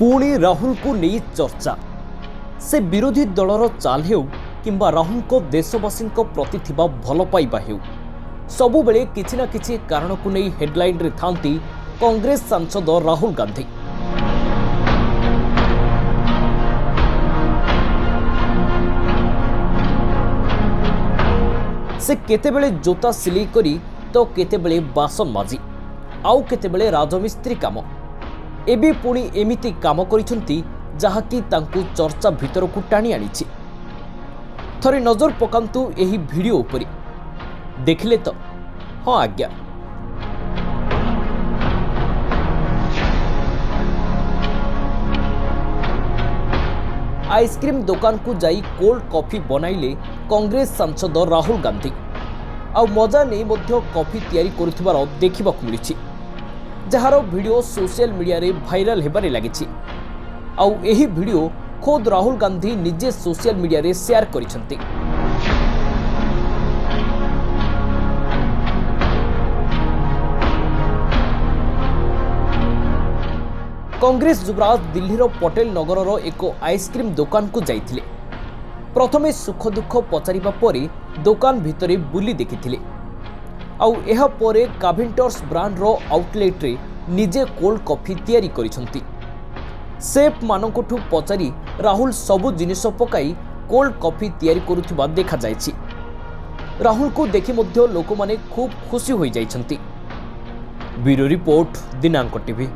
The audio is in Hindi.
पुणी राहुल को नहीं चर्चा से विरोधी दलर चाल हेउ किंबा राहुल को देशवासी प्रति थिबा भल पाइबा हेउ सबुबेले किछि ना किछि कारण को नहीं हेडलाइन रे थांती कांग्रेस सांसद राहुल गांधी। से केतेबेले जोता सिलाई करी तो केतेबेले बासन माजी आउ केतेबेले राजमिस्त्री काम एबे पुणी एमिति काम करिसंती जहाकी तांकु चर्चा भितर को टाणी आनिछि। थरे नजर पकांतु एही वीडियो उपरि देखिले तो हाँ आज्ञा आइसक्रीम दुकान को जाई कोल्ड कॉफी बनाइले कांग्रेस सांसद राहुल गांधी आ मजा नहीं मध्य कॉफी तैयारी करुथिबार देखिबाकु मिलिछि जहार वीडियो सोशल मीडिया रे भाइराल हेबारे लागिछि। आउ एही वीडियो खुद राहुल गांधी निजे सोशल मीडिया रे शेयर करिसंती। कांग्रेस युवराज दिल्लीर पटेल नगरर एक आइसक्रीम दुकान को जाइथिले। प्रथमे सुख दुख पचारिबा परे दुकान भितरे बुली देखिथिले। आउ एहा परे काभिंटर्स ब्रांड रो आउटलेट रे निजे कोल्ड कॉफी तैयारी करिसंती। सेफ मानकोठु पचारि राहुल सबु जिनिस पकाई कोल्ड कॉफी तैयारी करुथिबा देखा जायछि। राहुल को देखि मध्य लोकमाने खूब खुशी होई जाइछंती। ब्यूरो रिपोर्ट दिनांक टीवी।